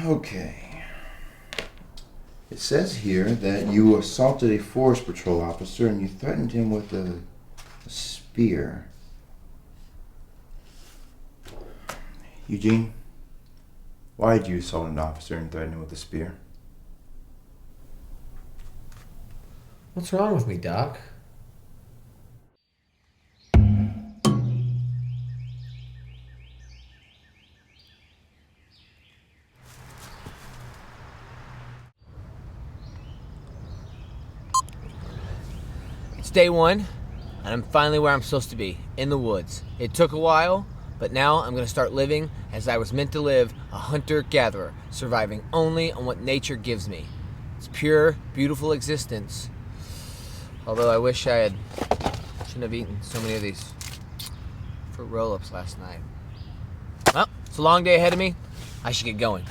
Okay. It says here that you assaulted a forest patrol officer and you threatened him with a spear. Eugene, why did you assault an officer and threaten him with a spear? What's wrong with me, Doc? It's day one, and I'm finally where I'm supposed to be, in the woods. It took a while, but now I'm going to start living as I was meant to live, a hunter-gatherer, surviving only on what nature gives me. It's pure, beautiful existence. Although I wish shouldn't have eaten so many of these fruit roll-ups last night. Well, it's a long day ahead of me. I should get going.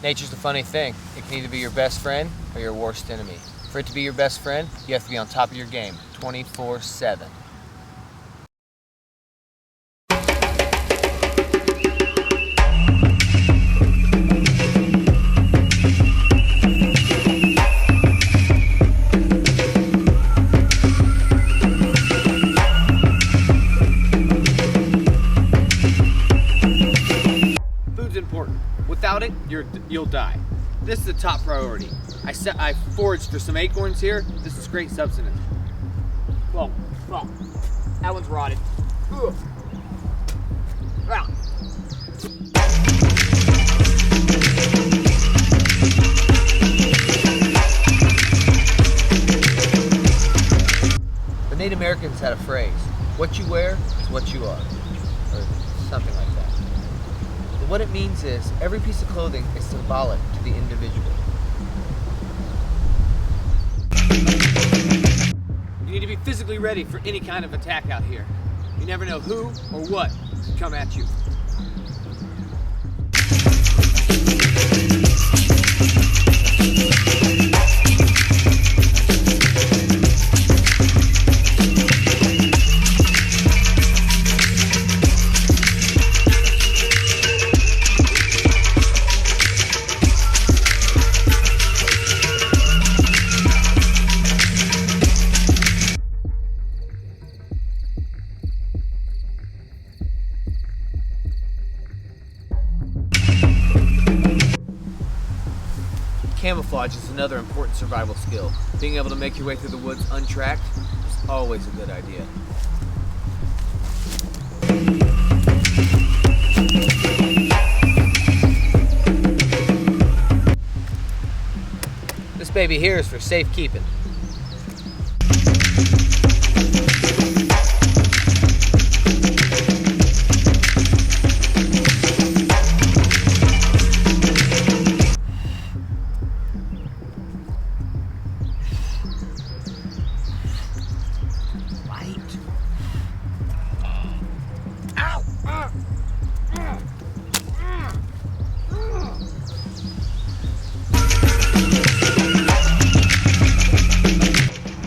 Nature's a funny thing. It can either be your best friend or your worst enemy. For it to be your best friend, you have to be on top of your game, 24/7. Food's important. Without it, you'll die. This is the top priority. I foraged for some acorns here. This is great substance. Well, that one's rotted. Ugh. Wow. The Native Americans had a phrase, what you wear is what you are, or something like that. But what it means is every piece of clothing is symbolic to the individual. You need to be physically ready for any kind of attack out here. You never know who or what could come at you. Camouflage is another important survival skill. Being able to make your way through the woods untracked is always a good idea. This baby here is for safekeeping.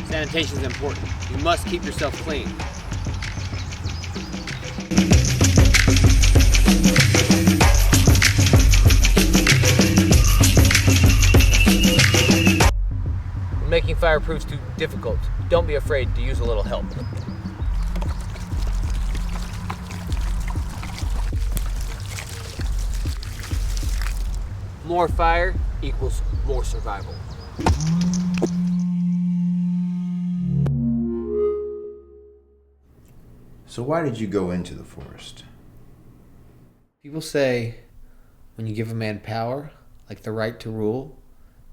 Sanitation is important. You must keep yourself clean. When making fire proves too difficult, don't be afraid to use a little help. More fire equals more survival. So why did you go into the forest? People say when you give a man power, like the right to rule,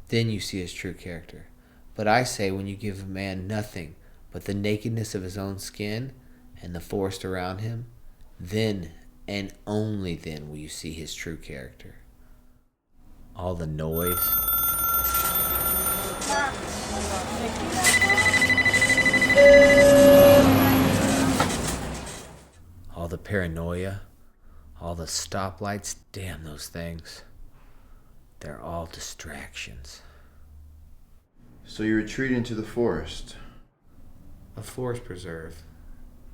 then you see his true character. But I say when you give a man nothing but the nakedness of his own skin and the forest around him, then and only then will you see his true character. All the noise, all the paranoia, all the stoplights, damn those things. They're all distractions. So you retreat into the forest. A forest preserve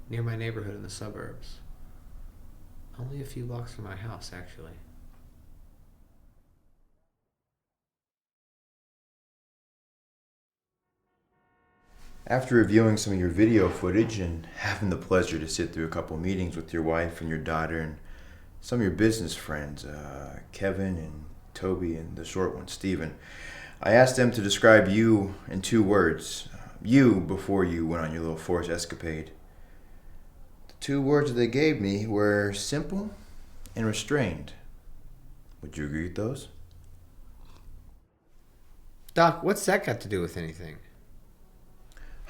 near my neighborhood in the suburbs. Only a few blocks from my house, actually. After reviewing some of your video footage and having the pleasure to sit through a couple meetings with your wife and your daughter and some of your business friends, Kevin and Toby and the short one, Steven, I asked them to describe you in 2 words. You before you went on your little forest escapade. The 2 words that they gave me were simple and restrained. Would you agree with those? Doc, what's that got to do with anything?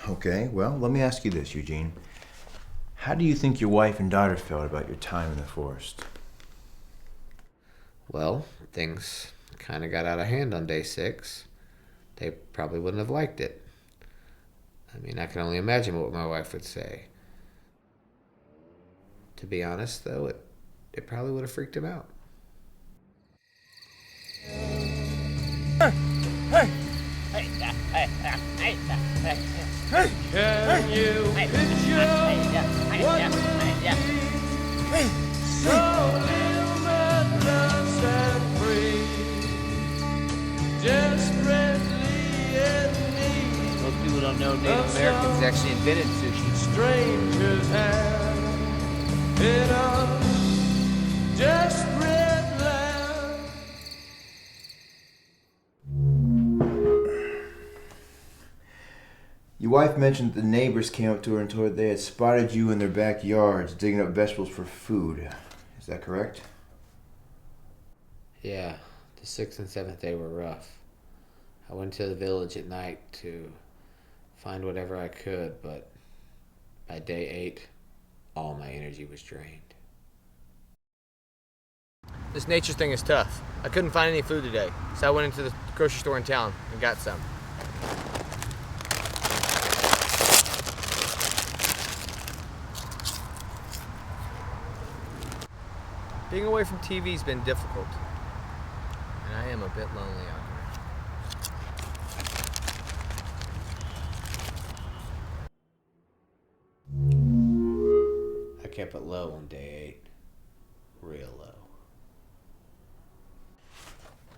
Okay, well, let me ask you this, Eugene. How do you think your wife and daughter felt about your time in the forest? Well, things kind of got out of hand on day 6. They probably wouldn't have liked it. I mean, I can only imagine what my wife would say. To be honest, though, it probably would have freaked him out. Can you picture what so limitless and free, desperately in need? Most people don't know Native Americans actually invented sushi. Strangers have in a desperate land. Your wife mentioned that the neighbors came up to her and told her they had spotted you in their backyards digging up vegetables for food. Is that correct? Yeah, the 6th and 7th day were rough. I went to the village at night to find whatever I could, but by day 8, all my energy was drained. This nature thing is tough. I couldn't find any food today, so I went into the grocery store in town and got some. Being away from TV's been difficult, and I am a bit lonely out here. I kept it low on day 8. Real low.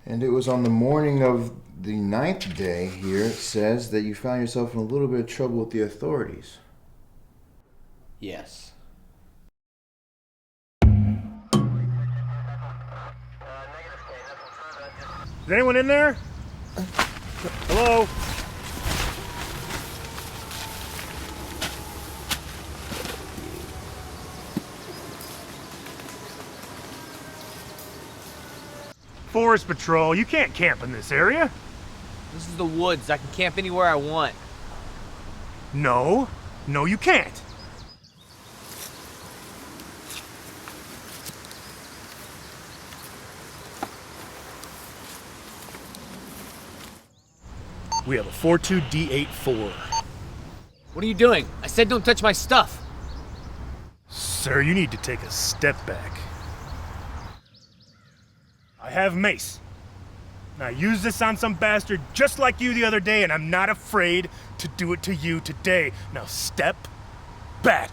And it was on the morning of the 9th day here, it says, that you found yourself in a little bit of trouble with the authorities. Yes. Is anyone in there? Hello? Forest Patrol, you can't camp in this area. This is the woods. I can camp anywhere I want. No, you can't. We have a 42D84. What are you doing? I said don't touch my stuff. Sir, you need to take a step back. I have mace. And I used this on some bastard just like you the other day, and I'm not afraid to do it to you today. Now step back.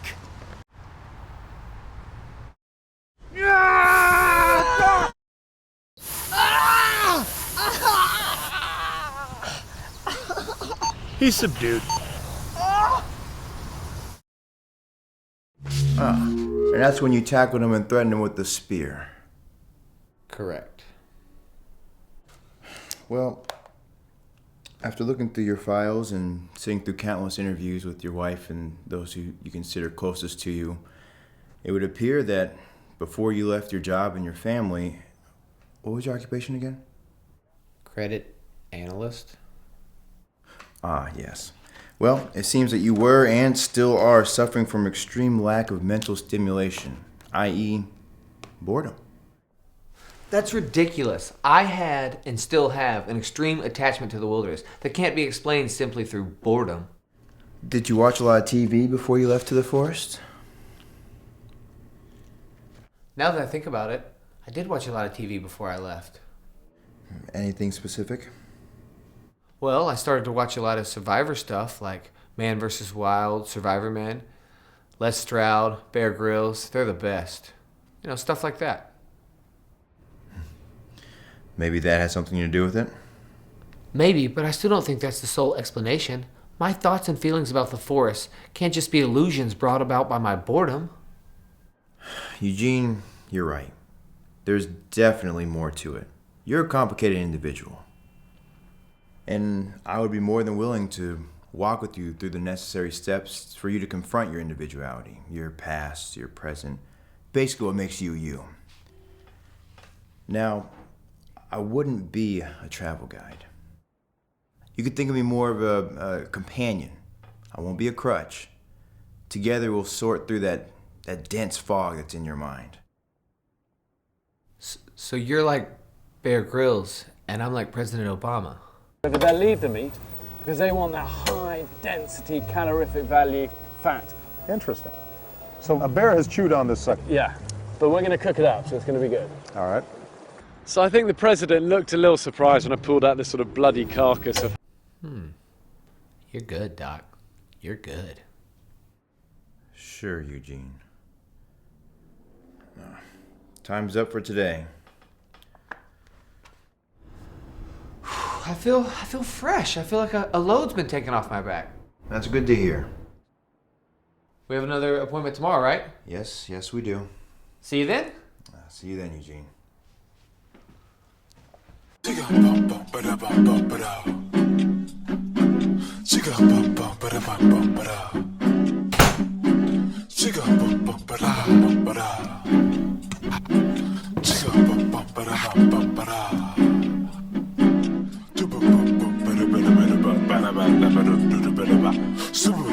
He's subdued. And that's when you tackled him and threatened him with the spear. Correct. Well, after looking through your files and sitting through countless interviews with your wife and those who you consider closest to you, it would appear that before you left your job and your family, what was your occupation again? Credit analyst? Ah, yes. Well, it seems that you were and still are suffering from extreme lack of mental stimulation, i.e., boredom. That's ridiculous. I had and still have an extreme attachment to the wilderness that can't be explained simply through boredom. Did you watch a lot of TV before you left to the forest? Now that I think about it, I did watch a lot of TV before I left. Anything specific? Well, I started to watch a lot of Survivor stuff like Man vs. Wild, Survivor Man, Les Stroud, Bear Grylls. They're the best. You know, stuff like that. Maybe that has something to do with it? Maybe, but I still don't think that's the sole explanation. My thoughts and feelings about the forest can't just be illusions brought about by my boredom. Eugene, you're right. There's definitely more to it. You're a complicated individual. And I would be more than willing to walk with you through the necessary steps for you to confront your individuality, your past, your present, basically what makes you you. Now, I wouldn't be a travel guide. You could think of me more of a companion. I won't be a crutch. Together we'll sort through that dense fog that's in your mind. So you're like Bear Grylls, and I'm like President Obama. Whether they'll leave the meat because they want that high density calorific value fat. Interesting. So a bear has chewed on this sucker. Yeah, but we're going to cook it up, so it's going to be good. All right. So I think the president looked a little surprised when I pulled out this sort of bloody carcass of... You're good, Doc. You're good. Sure, Eugene. Time's up for today. I feel fresh. I feel like a load's been taken off my back. That's good to hear. We have another appointment tomorrow, right? Yes, we do. See you then? See you then, Eugene. Super